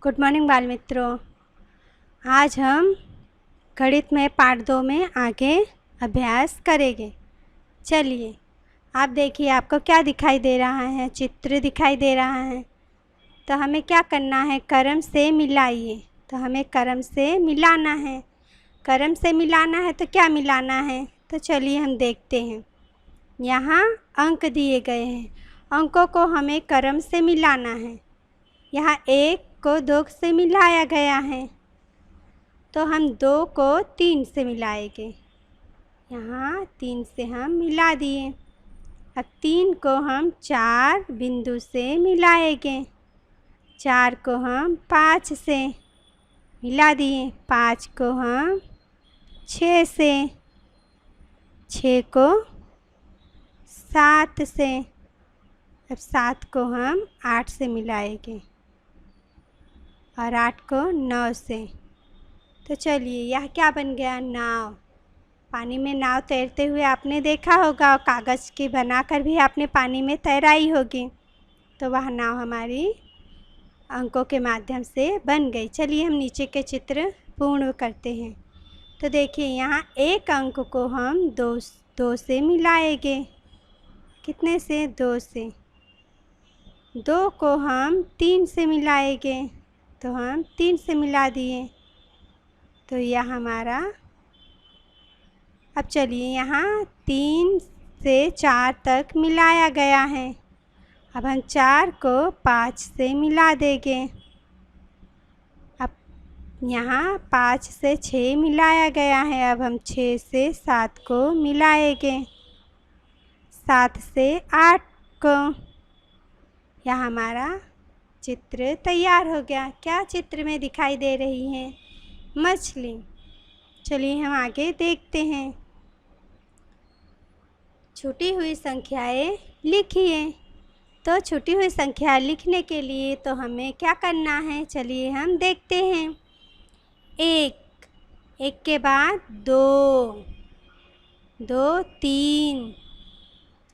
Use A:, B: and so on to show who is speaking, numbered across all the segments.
A: Good morning बाल मित्रों। आज हम गणित में पार्ट 2 में आगे अभ्यास करेंगे। चलिए आप देखिए, आपको क्या दिखाई दे रहा है? चित्र दिखाई दे रहा है। तो हमें क्या करना है? क्रम से मिलाइए। तो हमें क्रम से मिलाना है। क्रम से मिलाना है तो क्या मिलाना है? तो चलिए हम देखते हैं। यहाँ अंक दिए गए हैं, अंकों को हमें क्रम से मिलाना है। यहाँ 1 को 2 से मिलाया गया है, तो हम 2 को 3 से मिलाएंगे। यहाँ 3 से हम मिला दिए। अब 3 को हम 4 बिंदु से मिलाएंगे। 4 को हम 5 से मिला दिए। 5 को हम 6 से, 6 को 7 से, अब 7 को हम 8 से मिलाएंगे और 8 को 9 से। तो चलिए यह क्या बन गया? नाव। पानी में नाव तैरते हुए आपने देखा होगा, और कागज़ की बनाकर भी आपने पानी में तैराई होगी। तो वह नाव हमारी अंकों के माध्यम से बन गई। चलिए हम नीचे के चित्र पूर्ण करते हैं। तो देखिए यहाँ 1 अंक को हम 2 से मिलाएंगे। कितने से? 2 से। 2 को हम 3 से मिलाएंगे, तो हम 3 से मिला दिए। तो यह हमारा, अब चलिए यहाँ 3 से 4 तक मिलाया गया है। अब हम 4 को 5 से मिला देंगे। अब यहाँ 5 से 6 मिलाया गया है। अब हम 6 से 7 को मिलाएंगे। 7 से 8 को। यह हमारा चित्र तैयार हो गया। क्या चित्र में दिखाई दे रही है? मछली। चलिए हम आगे देखते हैं। छूटी हुई संख्याएं लिखिए। तो छूटी हुई संख्या लिखने के लिए तो हमें क्या करना है? चलिए हम देखते हैं। 1 के बाद 2, 2 3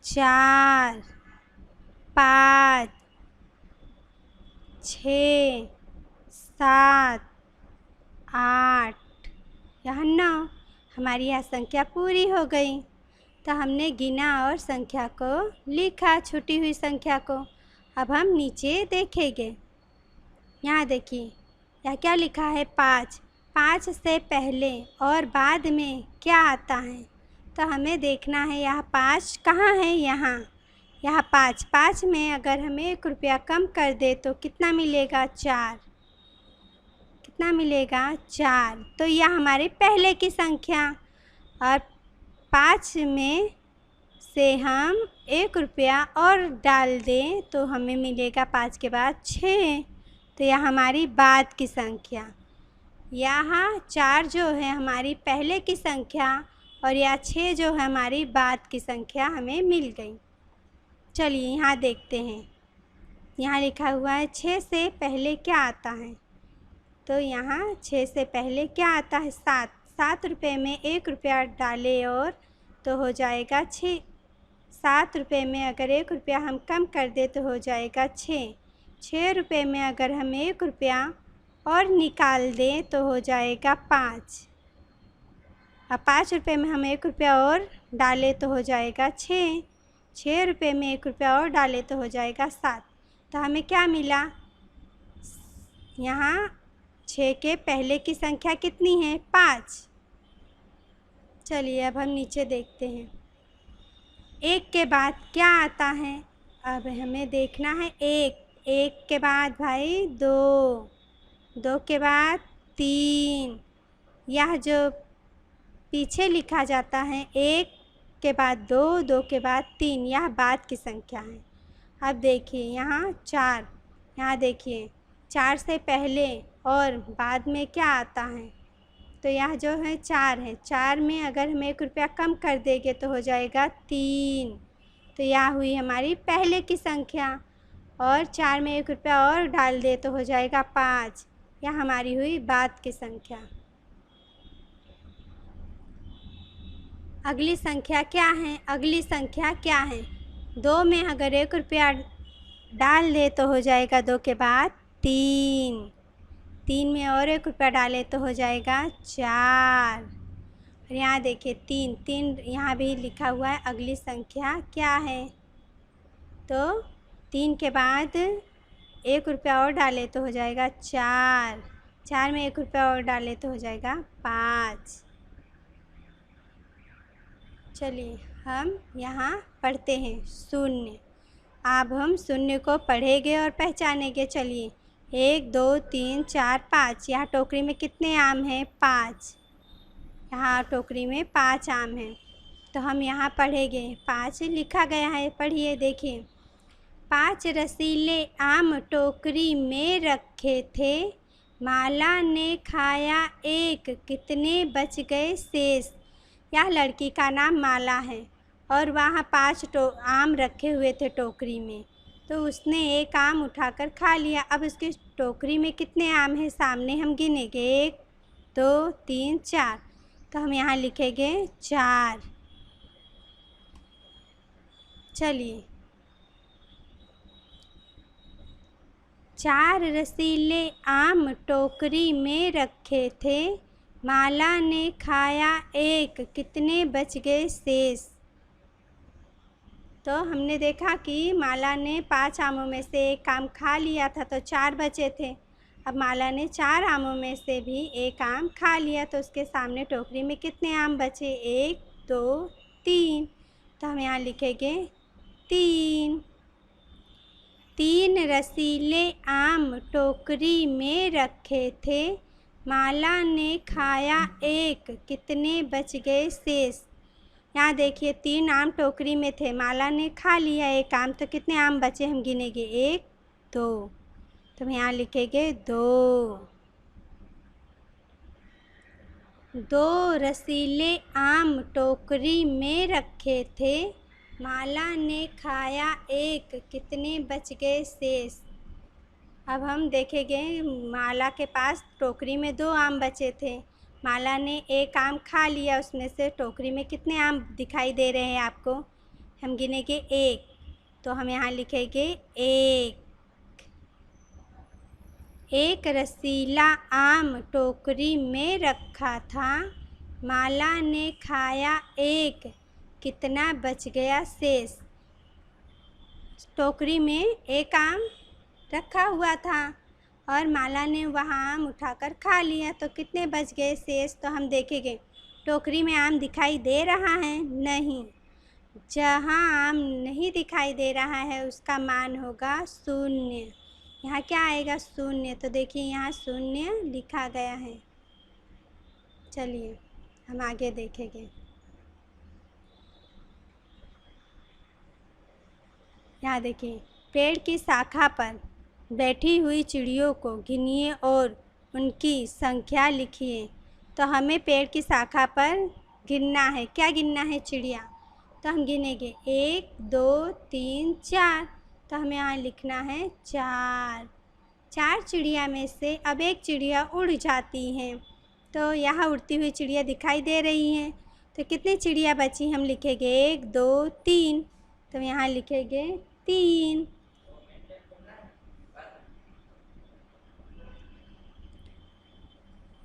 A: 4 5 6 7 8, यहाँ 9। हमारी यह संख्या पूरी हो गई। तो हमने गिना और संख्या को लिखा, छूटी हुई संख्या को। अब हम नीचे देखेंगे। यहाँ देखिए, यह क्या लिखा है? 5। 5 से पहले और बाद में क्या आता है? तो हमें देखना है यह 5 कहाँ है? यहाँ 5 में अगर हमें 1 रुपया कम कर दे तो कितना मिलेगा? 4। कितना मिलेगा? 4। तो यह हमारे पहले की संख्या। और 5 में से हम 1 रुपया और डाल दें तो हमें मिलेगा 5 के बाद 6। तो यह हमारी बाद की संख्या। यहाँ 4 जो है हमारी पहले की संख्या, और यह 6 जो है हमारी बाद की संख्या हमें मिल गई। चलिए यहाँ देखते हैं। यहाँ लिखा हुआ है 6 से पहले क्या आता है? तो यहाँ 6 से पहले क्या आता है? 7। 7 रुपये में 1 रुपया डाले और तो हो जाएगा 6। 7 रुपये में अगर 1 रुपया हम कम कर दे तो हो जाएगा 6। 6 रुपये में अगर हम 1 रुपया और निकाल दें तो हो जाएगा 5। अब 5 रुपये में हम 1 रुपया और डालें तो हो जाएगा 6। 6 रुपये में 1 रुपया और डालें तो हो जाएगा 7। तो हमें क्या मिला? यहाँ 6 के पहले की संख्या कितनी है? 5। चलिए अब हम नीचे देखते हैं। 1 के बाद क्या आता है? अब हमें देखना है 1 के बाद भाई 2, 2 के बाद 3। यह जो पीछे लिखा जाता है 1 के बाद 2, 2 के बाद 3, यह बाद की संख्या है। अब देखिए यहाँ 4। यहाँ देखिए 4 से पहले और बाद में क्या आता है? तो यह जो है 4 है। 4 में अगर हम 1 रुपया कम कर देंगे तो हो जाएगा 3। तो यह हुई हमारी पहले की संख्या। और 4 में 1 रुपया और डाल दे तो हो जाएगा 5। यह हमारी हुई बाद की संख्या। अगली संख्या क्या है? अगली संख्या क्या है? 2 में अगर 1 रुपया डाल दे तो हो जाएगा 2 के बाद 3। 3 में और 1 रुपया डालें तो हो जाएगा 4। और यहाँ देखिए 3 यहाँ भी लिखा हुआ है। अगली संख्या क्या है? तो 3 के बाद 1 रुपया और डालें तो हो जाएगा 4। 4 में 1 रुपया और डालें तो हो जाएगा 5। चलिए हम यहाँ पढ़ते हैं शून्य। अब हम शून्य को पढ़ेंगे और पहचानेंगे। चलिए 1 2 3 4 5। यहाँ टोकरी में कितने आम हैं? 5। यहाँ टोकरी में 5 आम हैं। तो हम यहाँ पढ़ेंगे। 5 लिखा गया है, पढ़िए देखिए। 5 रसीले आम टोकरी में रखे थे, माला ने खाया एक, कितने बच गए शेष? यह लड़की का नाम माला है और वहाँ 5 आम रखे हुए थे टोकरी में। तो उसने एक आम उठाकर खा लिया। अब उसकी टोकरी में कितने आम हैं सामने हम गिनेंगे। 1 2 3 4। तो हम यहाँ लिखेंगे 4। चलिए 4 रसीले आम टोकरी में रखे थे, माला ने खाया एक, कितने बच गए शेष? तो हमने देखा कि माला ने 5 आमों में से एक आम खा लिया था, तो 4 बचे थे। अब माला ने 4 आमों में से भी एक आम खा लिया, तो उसके सामने टोकरी में कितने आम बचे? 1 2 3। तो हम यहाँ लिखेंगे 3। 3 रसीले आम टोकरी में रखे थे, माला ने खाया एक, कितने बच गए शेष? यहाँ देखिए 3 आम टोकरी में थे, माला ने खा लिया एक आम, तो कितने आम बचे हम गिनेंगे। 1 2। तो हम यहाँ लिखेंगे 2। 2 रसीले आम टोकरी में रखे थे, माला ने खाया एक, कितने बच गए शेष? अब हम देखेंगे माला के पास टोकरी में 2 आम बचे थे, माला ने एक आम खा लिया, उसमें से टोकरी में कितने आम दिखाई दे रहे हैं आपको? हम गिनेंगे 1। तो हम यहाँ लिखेंगे 1। 1 रसीला आम टोकरी में रखा था, माला ने खाया एक, कितना बच गया शेष? टोकरी में एक आम रखा हुआ था और माला ने वहाँ आम उठाकर खा लिया, तो कितने बच गए शेष? तो हम देखेंगे टोकरी में आम दिखाई दे रहा है? नहीं। जहाँ आम नहीं दिखाई दे रहा है उसका मान होगा 0। यहाँ क्या आएगा? 0। तो देखिए यहाँ 0 लिखा गया है। चलिए हम आगे देखेंगे। यहाँ देखिए पेड़ की शाखा पर बैठी हुई चिड़ियों को गिनिए और उनकी संख्या लिखिए। तो हमें पेड़ की शाखा पर गिनना है। क्या गिनना है? चिड़िया। तो हम गिनेंगे 1 2 3 4। तो हमें यहाँ लिखना है 4। 4 चिड़िया में से अब एक चिड़िया उड़ जाती है, तो यहाँ उड़ती हुई चिड़िया दिखाई दे रही हैं। तो कितनी चिड़िया बची? हम लिखेंगे 1 2 3। तो यहाँ लिखेंगे 3।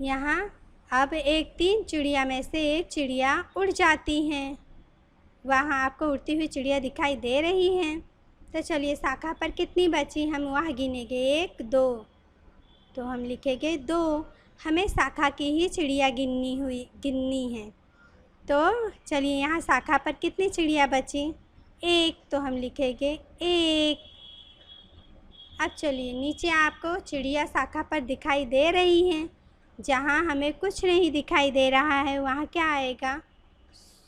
A: यहाँ अब 3 चिड़िया में से एक चिड़िया उड़ जाती हैं। वहाँ आपको उड़ती हुई चिड़िया दिखाई दे रही हैं। तो चलिए शाखा पर कितनी बची हम वहाँ गिनेंगे 1 2। तो हम लिखेंगे 2। हमें शाखा की ही चिड़िया गिननी है। तो चलिए यहाँ शाखा पर कितनी चिड़िया बची? 1। तो हम लिखेंगे 1। अब चलिए नीचे आपको चिड़िया शाखा पर दिखाई दे रही हैं। जहाँ हमें कुछ नहीं दिखाई दे रहा है वहाँ क्या आएगा?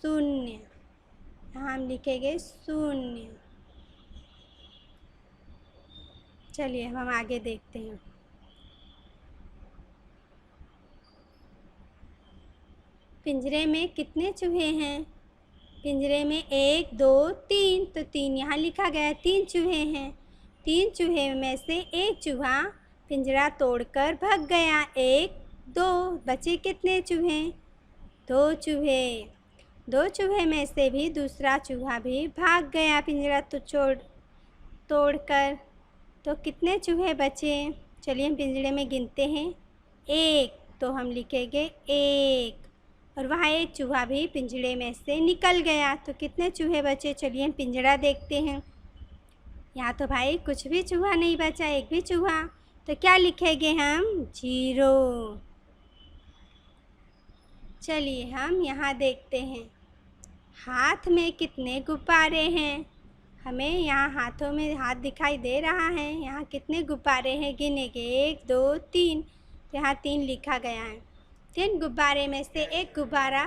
A: 0। यहाँ हम लिखेंगे 0। चलिए हम आगे देखते हैं। पिंजरे में कितने चूहे हैं? पिंजरे में 1 2 3। तो 3 यहाँ लिखा गया है। 3 चूहे हैं। 3 चूहे में से एक चूहा पिंजरा तोड़कर भाग गया। 1 2। बचे कितने चूहे? 2 चूहे। 2 चूहे में से भी दूसरा चूहा भी भाग गया पिंजरा तोड़कर। तो कितने चूहे बचे? चलिए हम पिंजड़े में गिनते हैं 1, तो हम लिखेंगे 1। और वहाँ एक चूहा भी पिंजड़े में से निकल गया। तो कितने चूहे बचे? चलिए हम पिंजड़ा देखते हैं। यहाँ तो भाई कुछ भी चूहा नहीं बचा, एक भी चूहा। तो क्या लिखेंगे हम? 0। चलिए हम यहाँ देखते हैं, हाथ में कितने गुब्बारे हैं? हमें यहाँ हाथों में हाथ दिखाई दे रहा है। यहाँ कितने गुब्बारे हैं? गिनेंगे 1, 2, 3। तो यहाँ 3 लिखा गया है। 3 गुब्बारे में से एक गुब्बारा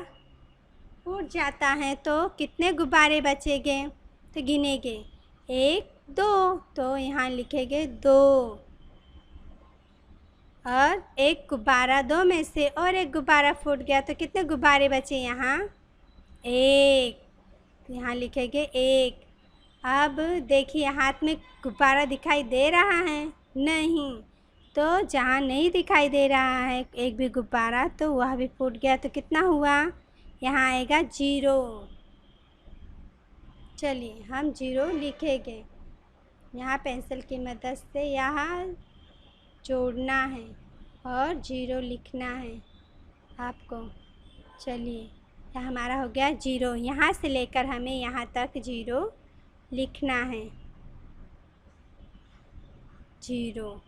A: फूट जाता है तो कितने गुब्बारे बचेंगे? तो गिनेंगे 1, 2। तो यहाँ लिखेंगे 2। और एक गुब्बारा, 2 में से और एक गुब्बारा फूट गया तो कितने गुब्बारे बचे यहाँ? 1। तो यहाँ लिखेंगे 1। अब देखिए हाथ में गुब्बारा दिखाई दे रहा है? नहीं। तो जहाँ नहीं दिखाई दे रहा है एक भी गुब्बारा, तो वह भी फूट गया। तो कितना हुआ? यहाँ आएगा 0। चलिए हम 0 लिखेंगे। यहाँ पेंसिल की मदद से यहाँ जोड़ना है और 0 लिखना है आपको। चलिए यह हमारा हो गया 0। यहाँ से लेकर हमें यहाँ तक 0 लिखना है। 0।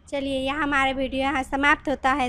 A: चलिए यहाँ हमारा वीडियो यहाँ समाप्त होता है।